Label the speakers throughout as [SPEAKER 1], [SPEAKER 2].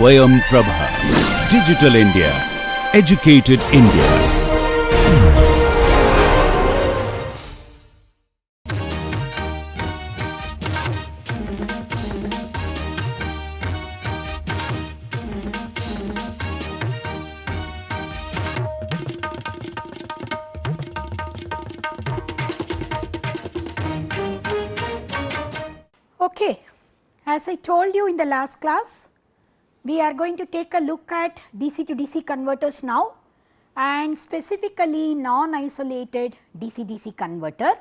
[SPEAKER 1] Swayam Prabha. Digital India. Educated India.
[SPEAKER 2] Okay, as I told you in the last class, we are going to take a look at DC to DC converters now, and specifically non-isolated DC-DC converter,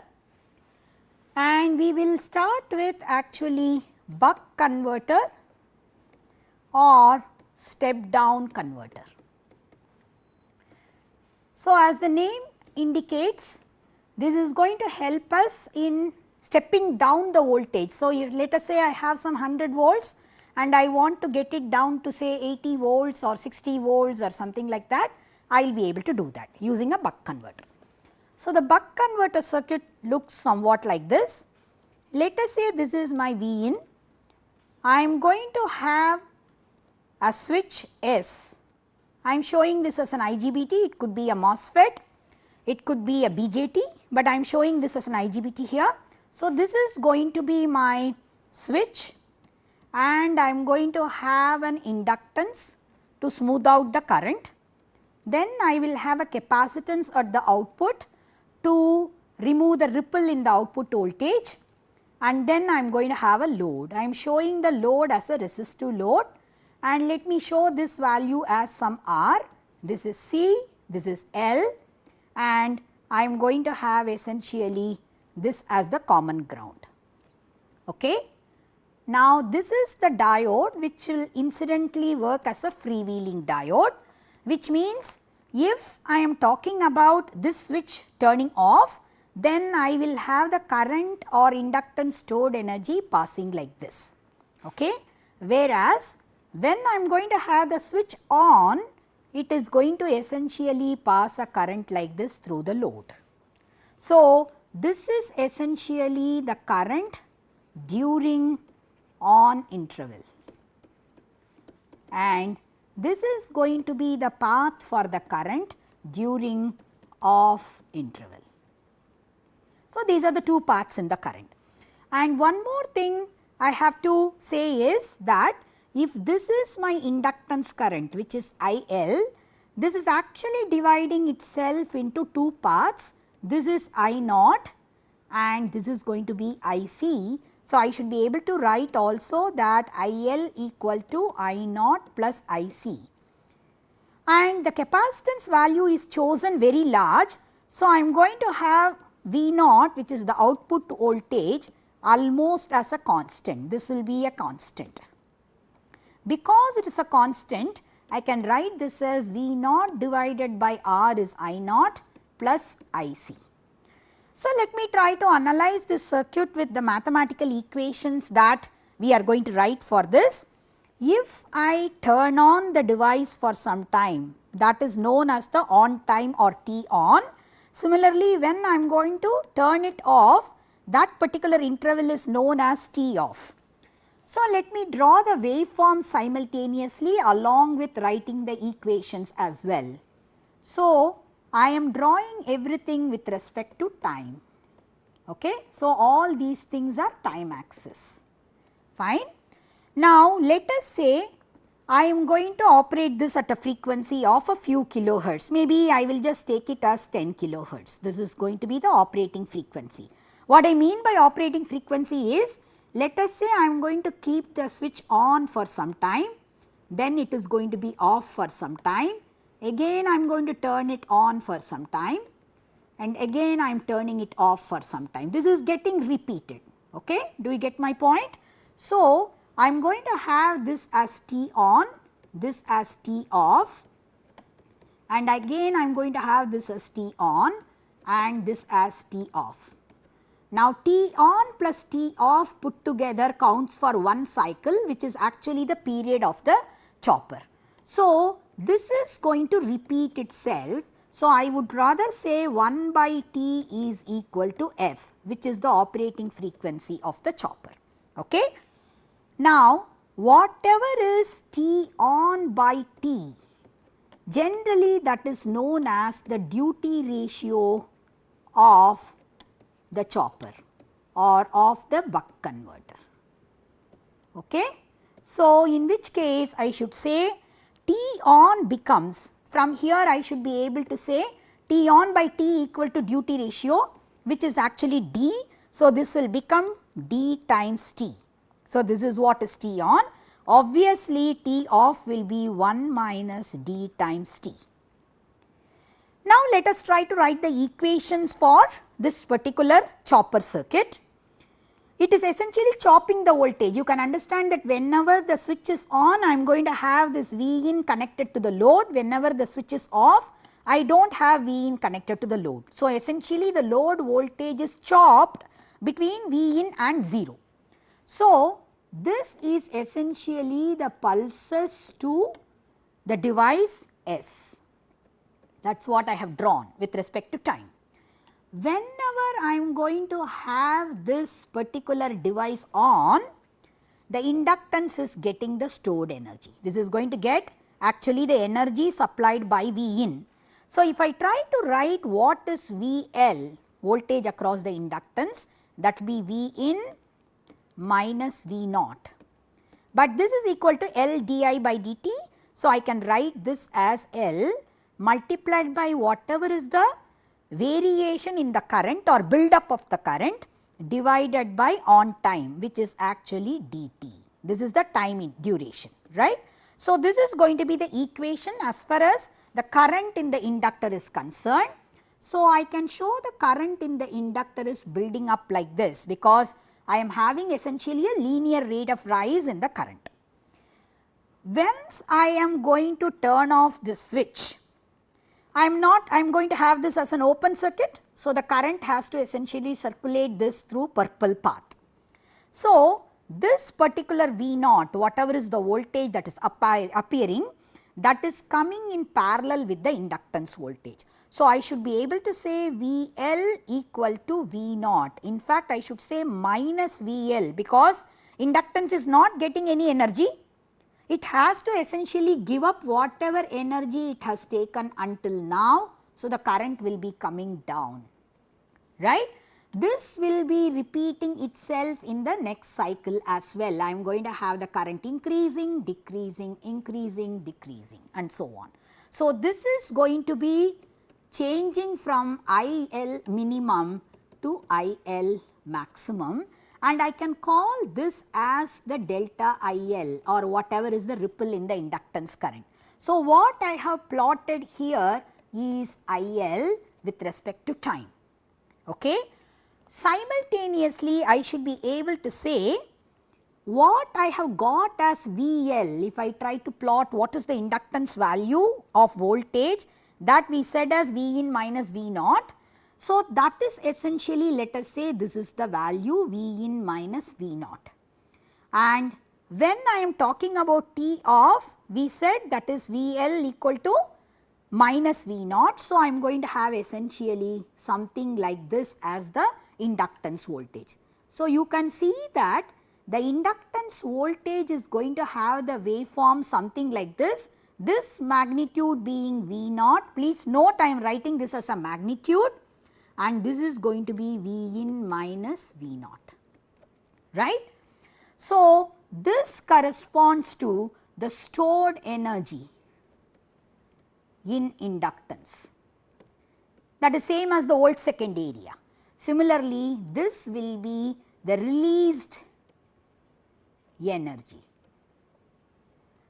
[SPEAKER 2] and we will start with actually buck converter or step down converter. So, as the name indicates, this is going to help us in stepping down the voltage. So, if let us say I have some 100 volts and I want to get it down to say 80 volts or 60 volts or something like that, I will be able to do that using a buck converter. So, the buck converter circuit looks somewhat like this. Let us say this is my V in. I am going to have a switch S. I am showing this as an IGBT, it could be a MOSFET, it could be a BJT, but I am showing this as an IGBT here. So, this is going to be my switch, and I am going to have an inductance to smooth out the current. Then I will have a capacitance at the output to remove the ripple in the output voltage, and then I am going to have a load. I am showing the load as a resistive load, and let me show this value as some R. This is C, this is L, and I am going to have essentially this as the common ground. Okay. Now, this is the diode which will incidentally work as a freewheeling diode, which means if I am talking about this switch turning off, then I will have the current or inductance stored energy passing like this. Okay. Whereas, when I am going to have the switch on, it is going to essentially pass a current like this through the load. So, this is essentially the current during on interval, and this is going to be the path for the current during off interval. So, these are the two paths in the current. And one more thing I have to say is that if this is my inductance current, which is IL, this is actually dividing itself into two parts. This is I naught and this is going to be IC. So, I should be able to write also that IL equal to I naught plus IC, and the capacitance value is chosen very large. So, I am going to have V naught, which is the output voltage, almost as a constant. This will be a constant. Because it is a constant, I can write this as V naught divided by R is I naught plus IC. So, let me try to analyze this circuit with the mathematical equations that we are going to write for this. If I turn on the device for some time, that is known as the on time or T on. Similarly, when I am going to turn it off, that particular interval is known as T off. So, let me draw the waveform simultaneously along with writing the equations as well. So, I am drawing everything with respect to time. Okay. So, all these things are time axis. Fine. Now, let us say I am going to operate this at a frequency of a few kilohertz. Maybe I will just take it as 10 kilohertz. This is going to be the operating frequency. What I mean by operating frequency is, let us say I am going to keep the switch on for some time, then it is going to be off for some time, again I am going to turn it on for some time, and again I am turning it off for some time. This is getting repeated. Okay? Do you get my point? So, I am going to have this as T on, this as T off, and again I am going to have this as T on and this as T off. Now, T on plus T off put together counts for one cycle, which is actually the period of the chopper. So, this is going to repeat itself. So, I would rather say 1 by T is equal to F, which is the operating frequency of the chopper. Okay? Now, whatever is T on by T, generally that is known as the duty ratio of the chopper or of the buck converter. Okay? So, in which case I should say T on becomes, from here I should be able to say T on by T equal to duty ratio, which is actually D. So, this will become D times T. So, this is what is T on. Obviously, T off will be 1 minus D times T. Now, let us try to write the equations for this particular chopper circuit. It is essentially chopping the voltage. You can understand that whenever the switch is on, I am going to have this V in connected to the load. Whenever the switch is off, I do not have V in connected to the load. So, essentially the load voltage is chopped between V in and 0. So, this is essentially the pulses to the device S. That is what I have drawn with respect to time. Whenever I am going to have this particular device on, the inductance is getting the stored energy. This is going to get actually the energy supplied by V in. So, if I try to write what is VL, voltage across the inductance, that will be V in minus V naught. But this is equal to L di by dt. So, I can write this as L multiplied by whatever is the variation in the current or build up of the current divided by on time, which is actually dt. This is the time in duration, right. So, this is going to be the equation as far as the current in the inductor is concerned. So, I can show the current in the inductor is building up like this, because I am having essentially a linear rate of rise in the current. Once I am going to turn off this switch, I am going to have this as an open circuit. So, the current has to essentially circulate this through purple path. So, this particular V naught, whatever is the voltage that is appearing, that is coming in parallel with the inductance voltage. So, I should be able to say VL equal to V naught. In fact, I should say minus VL, because inductance is not getting any energy. It has to essentially give up whatever energy it has taken until now. So, the current will be coming down, right. This will be repeating itself in the next cycle as well. I am going to have the current increasing, decreasing, increasing, decreasing, and so on. So, this is going to be changing from IL minimum to IL maximum, and I can call this as the delta IL or whatever is the ripple in the inductance current. So, what I have plotted here is IL with respect to time. Okay. Simultaneously, I should be able to say what I have got as VL. If I try to plot what is the inductance value of voltage, that we said as V in minus V naught. So, that is essentially, let us say this is the value V in minus V naught. And when I am talking about T off, we said that is VL equal to minus V naught. So, I am going to have essentially something like this as the inductance voltage. So, you can see that the inductance voltage is going to have the waveform something like this magnitude being V naught. Please note I am writing this as a magnitude, and this is going to be V in minus V naught, right. So, this corresponds to the stored energy in inductance, that is same as the volt second area. Similarly, this will be the released energy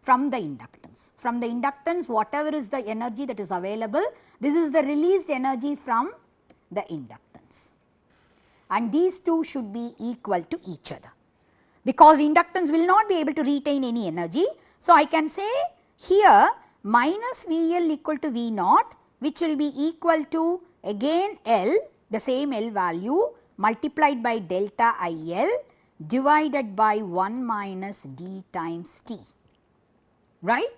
[SPEAKER 2] from the inductance. From the inductance, whatever is the energy that is available, this is the released energy from the inductance, and these two should be equal to each other, because inductance will not be able to retain any energy. So, I can say here minus VL equal to V naught, which will be equal to again L, the same L value multiplied by delta IL divided by 1 minus D times T, right.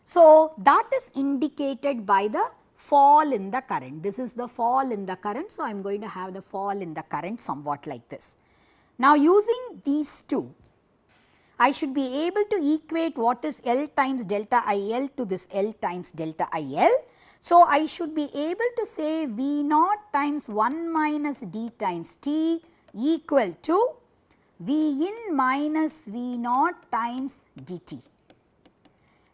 [SPEAKER 2] So, that is indicated by the fall in the current. This is the fall in the current. So, I am going to have the fall in the current somewhat like this. Now, using these two, I should be able to equate what is L times delta IL to this L times delta IL. So, I should be able to say V naught times 1 minus d times t equal to V in minus V naught times dt.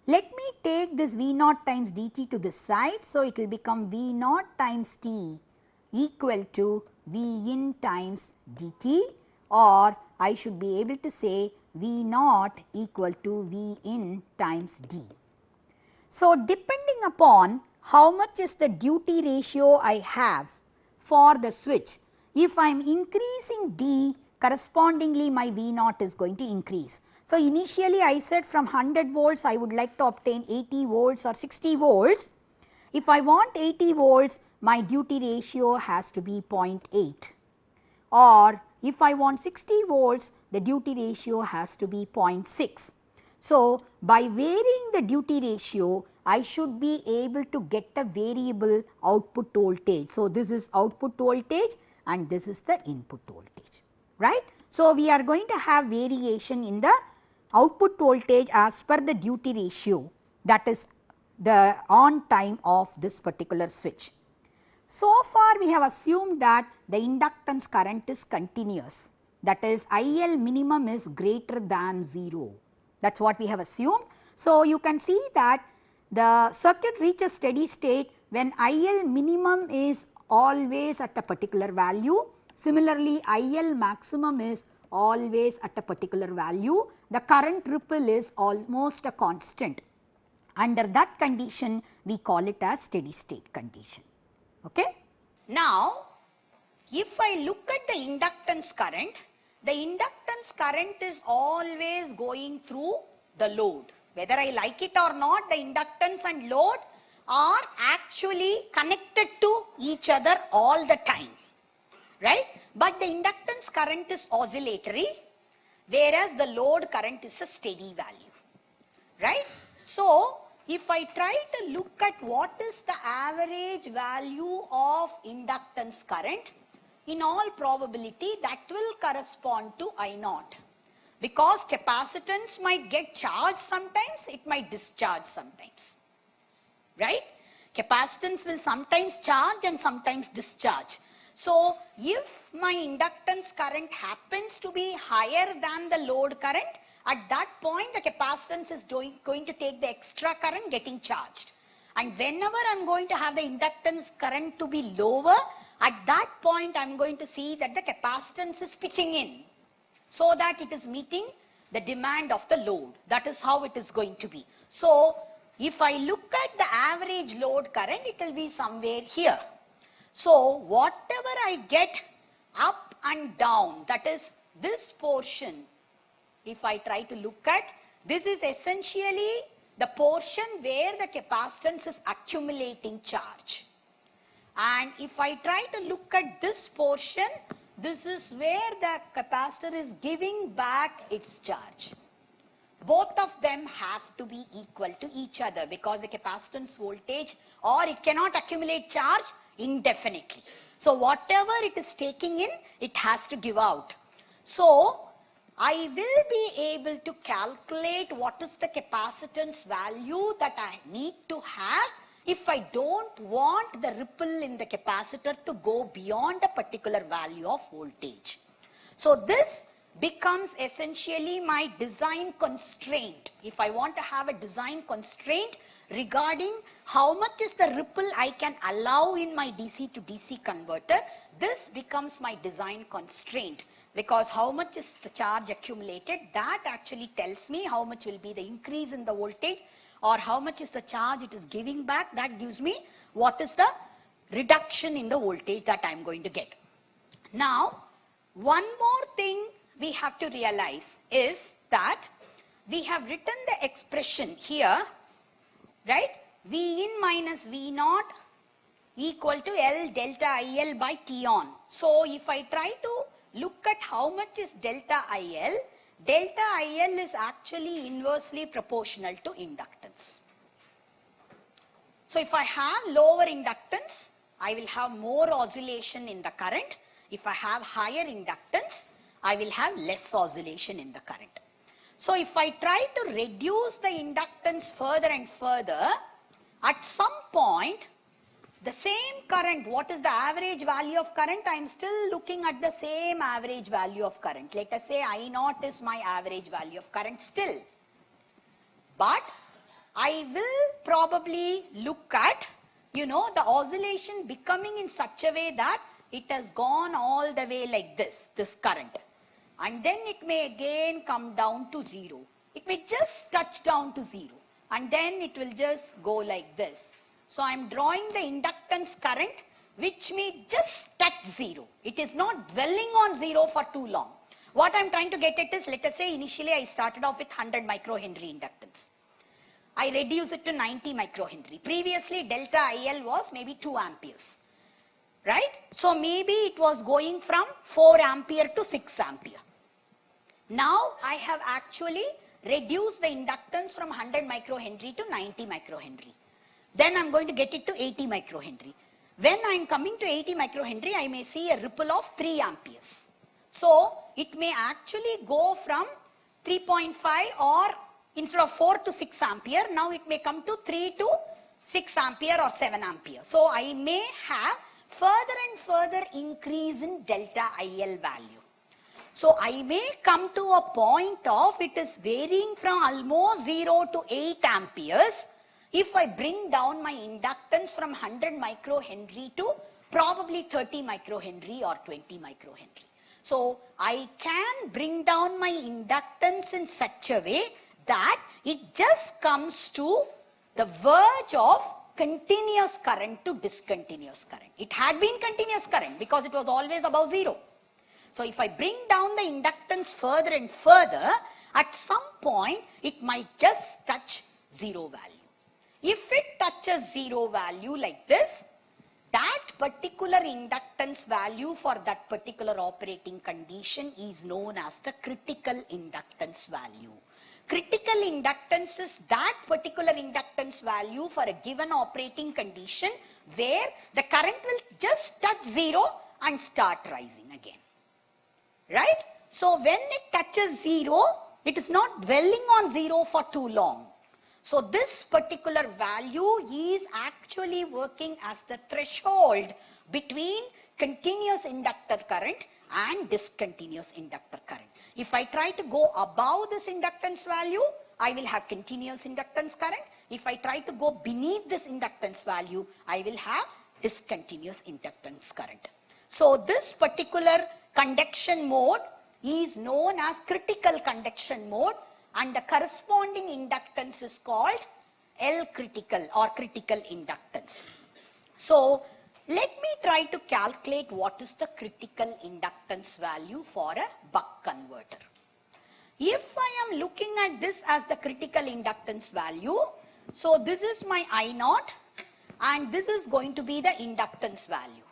[SPEAKER 2] Let me take this V naught times dt to this side. So, it will become V naught times t equal to V in times dt, or I should be able to say V naught equal to V in times d. So, depending upon how much is the duty ratio I have for the switch, if I am increasing d, correspondingly my V naught is going to increase. So, initially I said from 100 volts I would like to obtain 80 volts or 60 volts. If I want 80 volts, my duty ratio has to be 0.8, or if I want 60 volts, the duty ratio has to be 0.6. So, by varying the duty ratio, I should be able to get a variable output voltage. So, this is output voltage and this is the input voltage, right. So, we are going to have variation in the output voltage as per the duty ratio, that is the on time of this particular switch. So far we have assumed that the inductance current is continuous, that is IL minimum is greater than 0, that is what we have assumed. So, you can see that the circuit reaches steady state when IL minimum is always at a particular value. Similarly, IL maximum is always at a particular value. The current ripple is almost a constant. Under that condition, we call it as steady state condition. Okay?
[SPEAKER 3] Now, if I look at the inductance current is always going through the load. Whether I like it or not, the inductance and load are actually connected to each other all the time, right? But the inductance current is oscillatory, whereas the load current is a steady value, right? So, if I try to look at what is the average value of inductance current, in all probability that will correspond to I naught, because capacitance might get charged sometimes, it might discharge sometimes, right? Capacitance will sometimes charge and sometimes discharge. So, if my inductance current happens to be higher than the load current, at that point the capacitance is going to take the extra current getting charged. And whenever I am going to have the inductance current to be lower, at that point I am going to see that the capacitance is pitching in, so that it is meeting the demand of the load. That is how it is going to be. So, if I look at the average load current, it will be somewhere here. So, whatever I get up and down, that is this portion, if I try to look at, this is essentially the portion where the capacitance is accumulating charge. And if I try to look at this portion, this is where the capacitor is giving back its charge. Both of them have to be equal to each other, because the capacitance voltage, or it cannot accumulate charge indefinitely. So, whatever it is taking in, it has to give out. So, I will be able to calculate what is the capacitance value that I need to have if I don't want the ripple in the capacitor to go beyond a particular value of voltage. So, this becomes essentially my design constraint. If I want to have a design constraint regarding how much is the ripple I can allow in my DC to DC converter, this becomes my design constraint, because how much is the charge accumulated, that actually tells me how much will be the increase in the voltage, or how much is the charge it is giving back, that gives me what is the reduction in the voltage that I am going to get. Now, one more thing we have to realize is that we have written the expression here, right? V in minus V naught equal to L delta IL by T on. So, if I try to look at how much is delta IL is actually inversely proportional to inductance. So, if I have lower inductance, I will have more oscillation in the current. If I have higher inductance, I will have less oscillation in the current. So if I try to reduce the inductance further and further, at some point, the same current, what is the average value of current? I am still looking at the same average value of current. Let us say I0 is my average value of current still. But I will probably look at, the oscillation becoming in such a way that it has gone all the way like this current. And then it may again come down to 0. It may just touch down to 0. And then it will just go like this. So I am drawing the inductance current which may just touch 0. It is not dwelling on 0 for too long. What I am trying to get at is, let us say initially I started off with 100 microhenry inductance. I reduce it to 90 microhenry. Previously delta IL was maybe 2 amperes. Right? So maybe it was going from 4 ampere to 6 ampere. Now I have actually reduced the inductance from 100 microhenry to 90 microhenry. Then I am going to get it to 80 microhenry. When I am coming to 80 microhenry, I may see a ripple of 3 amperes. So it may actually go from 3.5 or instead of 4 to 6 ampere, now it may come to 3 to 6 ampere or 7 ampere. So I may have further and further increase in delta IL value. So I may come to a point of it is varying from almost 0 to 8 amperes if I bring down my inductance from 100 microhenry to probably 30 microhenry or 20 microhenry. So I can bring down my inductance in such a way that it just comes to the verge of continuous current to discontinuous current. It had been continuous current because it was always above 0. So if I bring down the inductance further and further, at some point it might just touch 0 value. If it touches 0 value like this, that particular inductance value for that particular operating condition is known as the critical inductance value. Critical inductance is that particular inductance value for a given operating condition where the current will just touch 0 and start rising again. Right? So when it touches 0, it is not dwelling on 0 for too long. So this particular value is actually working as the threshold between continuous inductor current and discontinuous inductor current. If I try to go above this inductance value, I will have continuous inductance current. If I try to go beneath this inductance value, I will have discontinuous inductance current. So this particular conduction mode is known as critical conduction mode, and the corresponding inductance is called L critical or critical inductance. So let me try to calculate what is the critical inductance value for a buck converter. If I am looking at this as the critical inductance value, so this is my I0 and this is going to be the inductance value.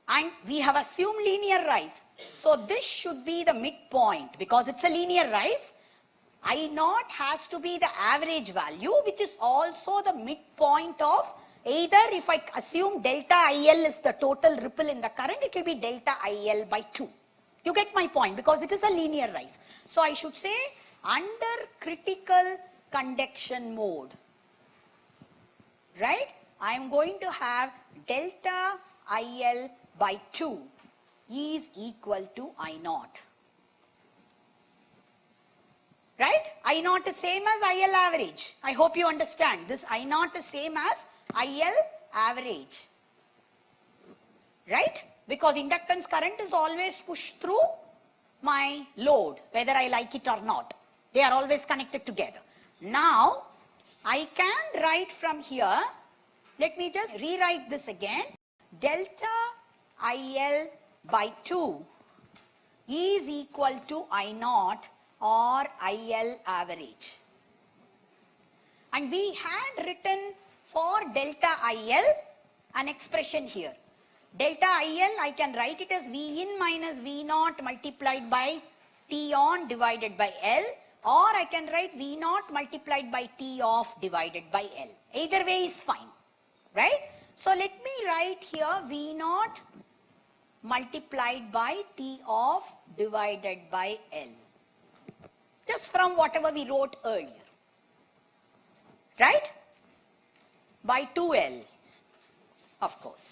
[SPEAKER 3] And we have assumed linear rise. So this should be the midpoint because it's a linear rise. I0 has to be the average value, which is also the midpoint of either, if I assume delta IL is the total ripple in the current, it will be delta IL by 2. You get my point because it is a linear rise. So I should say under critical conduction mode, right, I am going to have delta IL by 2 is equal to I0. Right? I0 is same as IL average. I hope you understand. This I0 is same as IL average. Right? Because inductance current is always pushed through my load, whether I like it or not. They are always connected together. Now, I can write from here, let me just rewrite this again. Delta IL by 2 is equal to I0 or IL average. And we had written for delta IL an expression here. Delta IL, I can write it as V in minus V0 multiplied by T on divided by L, or I can write V0 multiplied by T off divided by L. Either way is fine, right? So let me write here V0 multiplied by T off divided by L. from whatever we wrote earlier. Right? By 2L, of course,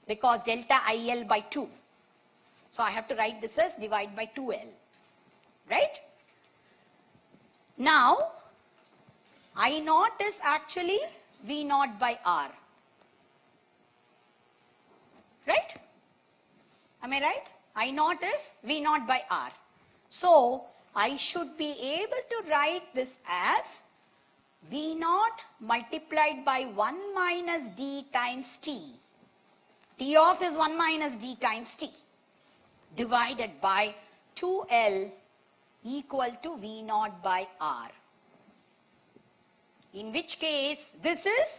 [SPEAKER 3] because delta IL by 2. So I have to write this as divide by 2L. Right? Now, I naught is actually V naught by R. Right? Am I right? I naught is V naught by R. So, I should be able to write this as V naught multiplied by 1 minus D times T. T off is 1 minus D times T divided by 2L equal to V naught by R. In which case, this is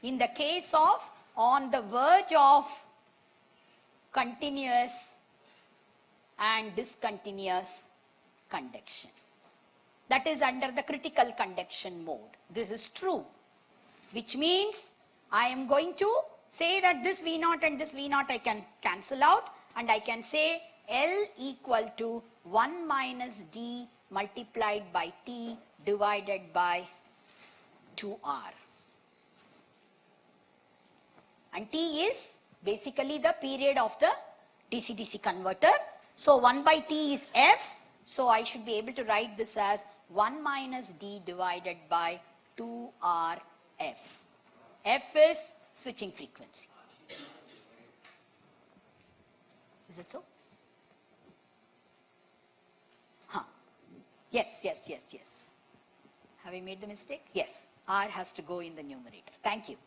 [SPEAKER 3] in the case of on the verge of continuous and discontinuous conduction. That is under the critical conduction mode. This is true, which means I am going to say that this V naught and this V naught I can cancel out, and I can say L equal to 1 minus D multiplied by T divided by 2R. And T is basically the period of the DC-DC converter. So 1 by T is F. So I should be able to write this as 1 minus D divided by 2RF. F is switching frequency. Is it so? Huh. Yes. Have I made the mistake? Yes. R has to go in the numerator. Thank you.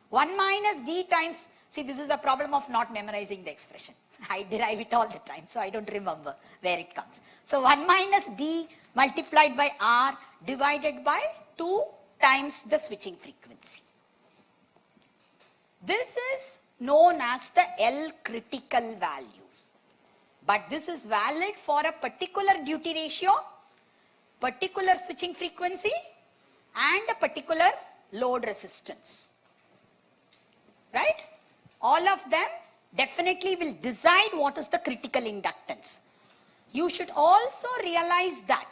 [SPEAKER 3] 1 minus D times, see, this is the problem of not memorizing the expression. I derive it all the time, so I don't remember where it comes. So 1 minus D multiplied by R divided by 2 times the switching frequency. This is known as the L critical value. But this is valid for a particular duty ratio, particular switching frequency, and a particular load resistance. Right? All of them definitely will decide what is the critical inductance. You should also realize that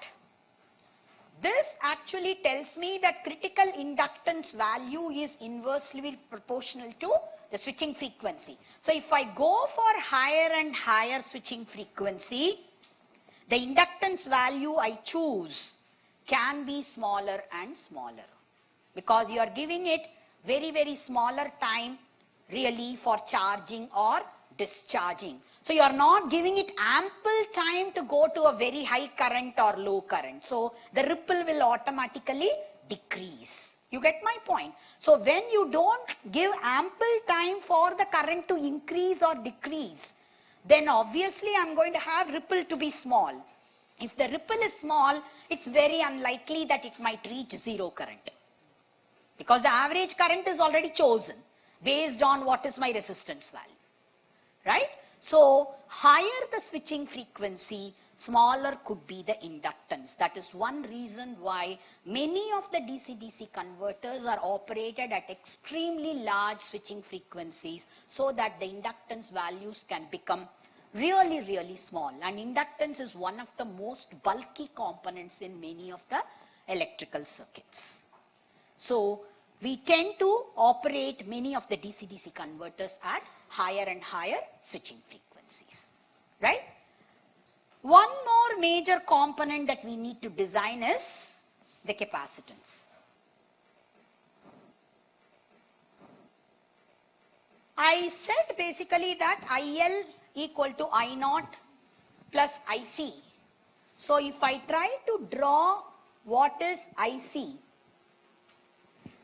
[SPEAKER 3] this actually tells me that critical inductance value is inversely proportional to the switching frequency. So if I go for higher and higher switching frequency, the inductance value I choose can be smaller and smaller, because you are giving it very smaller time really for charging or discharging. So you are not giving it ample time to go to a very high current or low current. So the ripple will automatically decrease. You get my point? So when you don't give ample time for the current to increase or decrease, then obviously I'm going to have ripple to be small. If the ripple is small, it's very unlikely that it might reach zero current, because the average current is already chosen based on what is my resistance value. Right? So higher the switching frequency, smaller could be the inductance. That is one reason why many of the DC-DC converters are operated at extremely large switching frequencies, so that the inductance values can become really small. And inductance is one of the most bulky components in many of the electrical circuits. So we tend to operate many of the DC-DC converters at higher and higher switching frequencies. Right? One more major component that we need to design is the capacitance. I said basically that IL equal to I naught plus IC. So if I try to draw what is IC,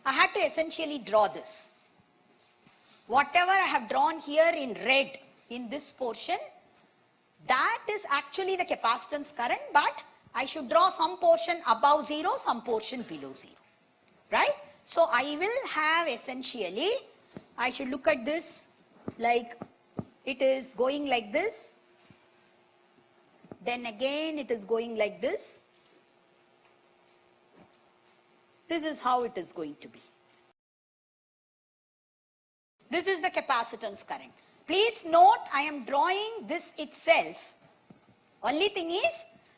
[SPEAKER 3] I had to essentially draw this. Whatever I have drawn here in red in this portion, that is actually the capacitance current, but I should draw some portion above 0, some portion below 0. Right? So I will have essentially, I should look at this like it is going like this, then again it is going like this. This is how it is going to be. This is the capacitance current. Please note, I am drawing this itself. Only thing is,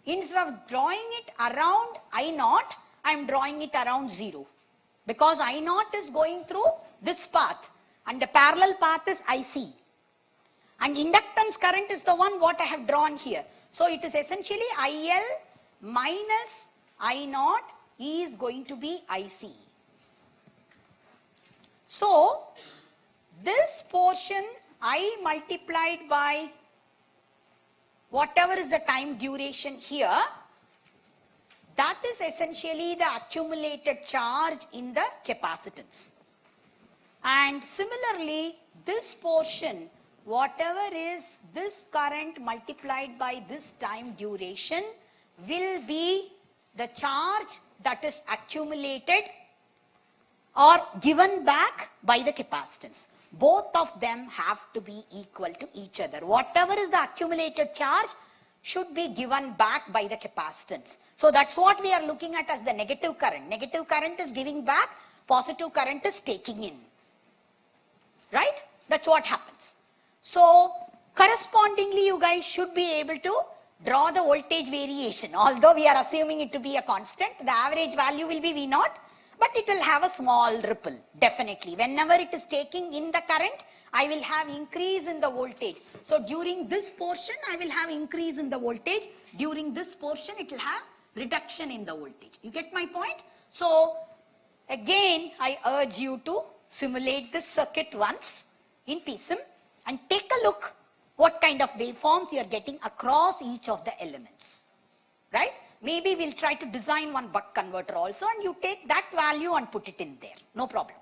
[SPEAKER 3] instead of drawing it around I naught, I am drawing it around 0. Because I naught is going through this path and the parallel path is IC. And inductance current is the one what I have drawn here. So it is essentially IL minus I naught is going to be IC. So this portion I multiplied by whatever is the time duration here, that is essentially the accumulated charge in the capacitance. And similarly, this portion, whatever is this current multiplied by this time duration, will be the charge that is accumulated or given back by the capacitance. Both of them have to be equal to each other. Whatever is the accumulated charge should be given back by the capacitance. So that's what we are looking at as the negative current. Negative current is giving back, positive current is taking in. Right? That's what happens. So correspondingly you guys should be able to draw the voltage variation. Although we are assuming it to be a constant, the average value will be V naught. But it will have a small ripple, definitely. Whenever it is taking in the current, I will have increase in the voltage. So during this portion, I will have increase in the voltage. During this portion, it will have reduction in the voltage. You get my point? So again, I urge you to simulate this circuit once in PSIM and take a look what kind of waveforms you are getting across each of the elements. Right? Maybe we'll try to design one buck converter also and you take that value and put it in there. No problem.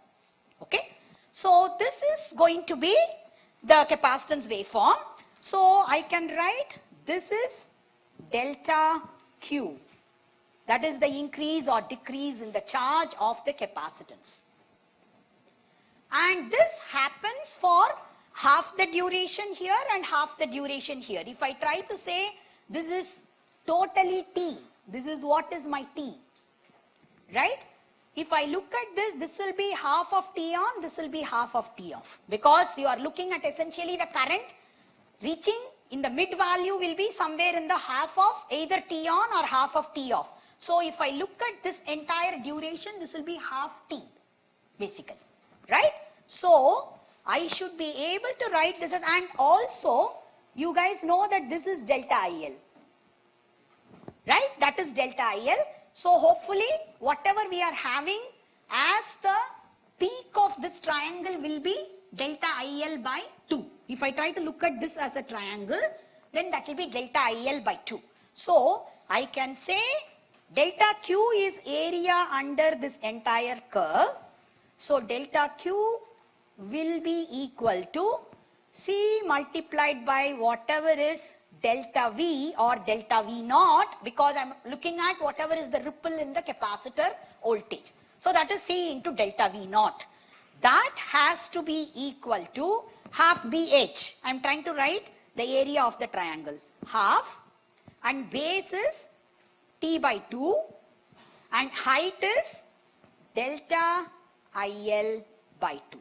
[SPEAKER 3] Okay. So this is going to be the capacitance waveform. So I can write this is delta Q. That is the increase or decrease in the charge of the capacitance. And this happens for half the duration here and half the duration here. If I try to say this is totally T. This is what is my T. Right? If I look at this, this will be half of T on, this will be half of T off. Because you are looking at essentially the current reaching in the mid value will be somewhere in the half of either T on or half of T off. So if I look at this entire duration, this will be half T basically. Right? So I should be able to write this as, and also you guys know that this is delta IL. Right? That is delta IL. So hopefully whatever we are having as the peak of this triangle will be delta IL by 2. If I try to look at this as a triangle, then that will be delta IL by 2. So I can say delta Q is area under this entire curve. So delta Q will be equal to C multiplied by whatever is delta V or delta V naught, because I am looking at whatever is the ripple in the capacitor voltage. So that is C into delta V naught. That has to be equal to half BH. I am trying to write the area of the triangle. Half, and base is T by 2 and height is delta IL by 2.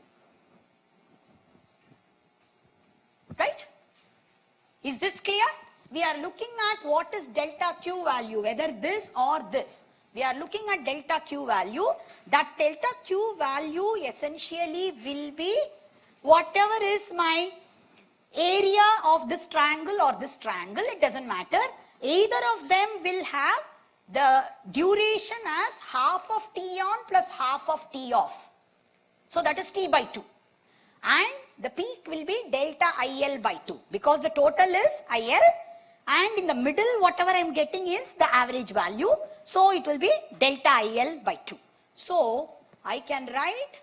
[SPEAKER 3] Right? Is this clear? We are looking at what is delta Q value, whether this or this. We are looking at delta Q value. That delta Q value essentially will be whatever is my area of this triangle or this triangle, it doesn't matter. Either of them will have the duration as half of T on plus half of T off. So that is T by 2. And the peak will be delta IL by 2 because the total is IL and in the middle whatever I am getting is the average value. So it will be delta IL by 2. So I can write